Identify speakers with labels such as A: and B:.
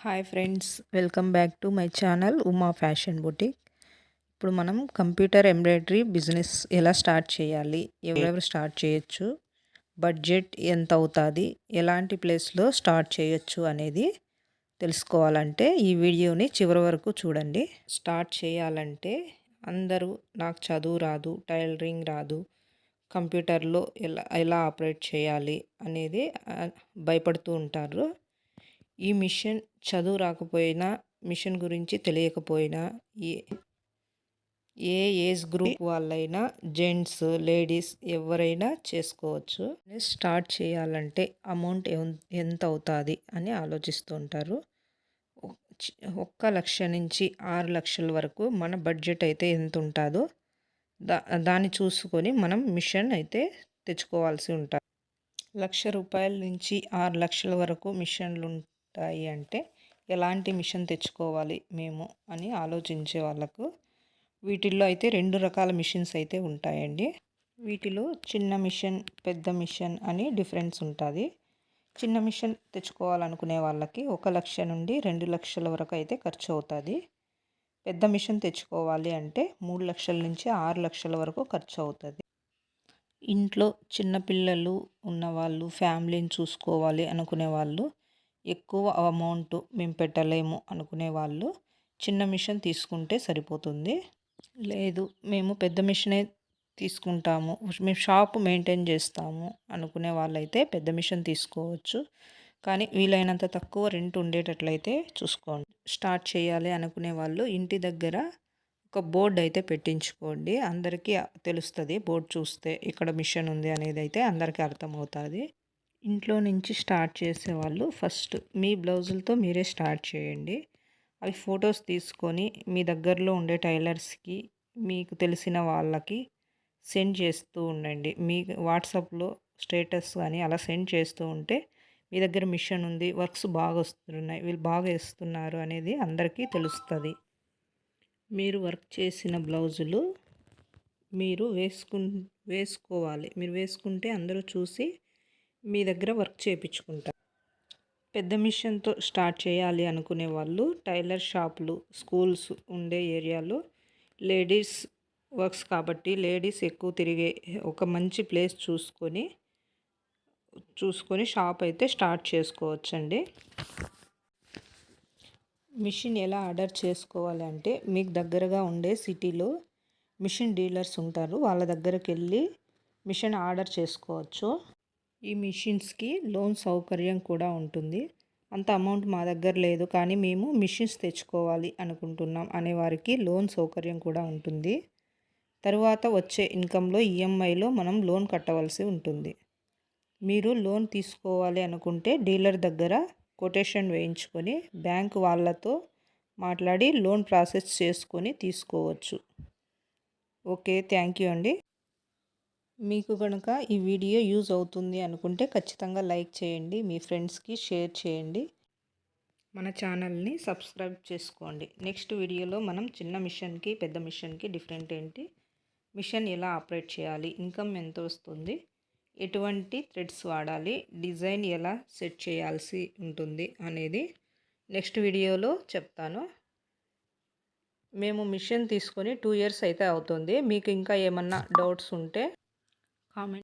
A: Hi friends, welcome back to my channel Uma fashion boutique. ఇప్పుడు మనం computer embroidery business ఎలా start చేయాలి, ఎవరెవరు స్టార్ట్ చేయొచ్చు, బడ్జెట్ ఎంత అవుతుంది, ఎలాంటి ప్లేస్లో స్టార్ట్ చేయొచ్చు అనేది తెలుసుకోవాలంటే ఈ వీడియోని చివరి వరకు చూడండి. స్టార్ట్ చేయాలంటే అందరూ నాకు చదువు రాదు, టైలరింగ్ రాదు, కంప్యూటర్లో ఎలా ఎలా ఆపరేట్ చేయాలి అనేది భయపడుతూ ఉంటారు. ఈ మిషన్ చదువు రాకపోయినా, మిషన్ గురించి తెలియకపోయినా, ఏ ఏ ఏజ్ గ్రూప్ వాళ్ళైనా, జెంట్స్, లేడీస్ ఎవరైనా చేసుకోవచ్చు. స్టార్ట్ చేయాలంటే అమౌంట్ ఎంత అవుతుంది అని ఆలోచిస్తూ ఉంటారు. 1,00,000 నుంచి 6,00,000 వరకు మన బడ్జెట్ అయితే ఎంత ఉంటుందో దాన్ని చూసుకొని మనం మిషన్ అయితే తెచ్చుకోవాల్సి ఉంటుంది. 1,00,000 రూపాయల నుంచి 6,00,000 వరకు మిషన్లు ఉంటాయి అంటే ఎలాంటి మిషన్ తెచ్చుకోవాలి మేము అని ఆలోచించే వాళ్ళకు వీటిల్లో అయితే 2 రకాల మిషన్స్ అయితే ఉంటాయండి. వీటిలో చిన్న మిషన్, పెద్ద మిషన్ అని డిఫరెన్స్ ఉంటుంది. చిన్న మిషన్ తెచ్చుకోవాలనుకునే వాళ్ళకి 1,00,000 నుండి 2,00,000 వరకు అయితే ఖర్చు అవుతుంది. పెద్ద మిషన్ తెచ్చుకోవాలి అంటే 3,00,000 నుంచి 6,00,000 వరకు ఖర్చు అవుతుంది. ఇంట్లో చిన్నపిల్లలు ఉన్నవాళ్ళు, ఫ్యామిలీని చూసుకోవాలి అనుకునే వాళ్ళు, ఎక్కువ అమౌంట్ మేము పెట్టలేము అనుకునే వాళ్ళు చిన్న మిషన్ తీసుకుంటే సరిపోతుంది. లేదు మేము పెద్ద మిషనే తీసుకుంటాము, మేము షాప్ మెయింటైన్ చేస్తాము అనుకునే వాళ్ళైతే పెద్ద మిషన్ తీసుకోవచ్చు. కానీ వీలైనంత తక్కువ రెంట్ ఉండేటట్లయితే చూసుకోండి. స్టార్ట్ చేయాలి అనుకునే వాళ్ళు ఇంటి దగ్గర ఒక బోర్డు అయితే పెట్టించుకోండి. అందరికీ తెలుస్తుంది, బోర్డు చూస్తే ఇక్కడ మిషన్ ఉంది అనేది అయితే అందరికీ అర్థమవుతుంది. ఇంట్లో నుంచి స్టార్ట్ చేసేవాళ్ళు ఫస్ట్ మీ బ్లౌజులతో మీరే స్టార్ట్ చేయండి. అవి ఫొటోస్ తీసుకొని మీ దగ్గరలో ఉండే టైలర్స్కి, మీకు తెలిసిన వాళ్ళకి సెండ్ చేస్తూ ఉండండి. మీ వాట్సాప్లో స్టేటస్ కానీ అలా సెండ్ చేస్తూ ఉంటే మీ దగ్గర మిషన్ ఉంది, వర్క్స్ బాగా వస్తున్నాయి, వీళ్ళు బాగా వేస్తున్నారు అనేది అందరికీ తెలుస్తుంది. మీరు వర్క్ చేసిన బ్లౌజులు మీరు వేసుకోవాలి. మీరు వేసుకుంటే అందరూ చూసి మీ దగ్గర వర్క్ చేయించుకుంటారు. పెద్ద మిషన్తో స్టార్ట్ చేయాలి అనుకునే వాళ్ళు టైలర్ షాపులు, స్కూల్స్ ఉండే ఏరియాలో లేడీస్ వర్క్స్ కాబట్టి లేడీస్ ఎక్కువ తిరిగే ఒక మంచి ప్లేస్ చూసుకొని షాప్ అయితే స్టార్ట్ చేసుకోవచ్చండి. మిషన్ ఎలా ఆర్డర్ చేసుకోవాలి అంటే మీకు దగ్గరగా ఉండే సిటీలో మిషన్ డీలర్స్ ఉంటారు, వాళ్ళ దగ్గరికి వెళ్ళి మిషన్ ఆర్డర్ చేసుకోవచ్చు. ఈ మిషన్స్కి లోన్ సౌకర్యం కూడా ఉంటుంది. అంత అమౌంట్ మా దగ్గర లేదు కానీ మేము మిషన్స్ తెచ్చుకోవాలి అనుకుంటున్నాం అనే వారికి లోన్ సౌకర్యం కూడా ఉంటుంది. తరువాత వచ్చే ఇన్కంలో ఈఎంఐలో మనం లోన్ కట్టవలసి ఉంటుంది. మీరు లోన్ తీసుకోవాలి అనుకుంటే డీలర్ దగ్గర కొటేషన్ వేయించుకొని బ్యాంక్ వాళ్ళతో మాట్లాడి లోన్ ప్రాసెస్ చేసుకొని తీసుకోవచ్చు. ఓకే, థ్యాంక్ యూ అండి. మీకు కనుక ఈ వీడియో యూజ్ అవుతుంది అనుకుంటే ఖచ్చితంగా లైక్ చేయండి, మీ ఫ్రెండ్స్కి షేర్ చేయండి, మన ఛానల్ని సబ్స్క్రైబ్ చేసుకోండి. నెక్స్ట్ వీడియోలో మనం చిన్న మిషన్కి పెద్ద మిషన్కి డిఫరెంట్ ఏంటి, మిషన్ ఎలా ఆపరేట్ చేయాలి, ఇన్కమ్ ఎంత వస్తుంది, ఎటువంటి థ్రెడ్స్ వాడాలి, డిజైన్ ఎలా సెట్ చేయాల్సి ఉంటుంది అనేది నెక్స్ట్ వీడియోలో చెప్తాను. మేము మిషన్ తీసుకొని 2 years అయితే అవుతుంది. మీకు ఇంకా ఏమన్నా డౌట్స్ ఉంటే కామెంట్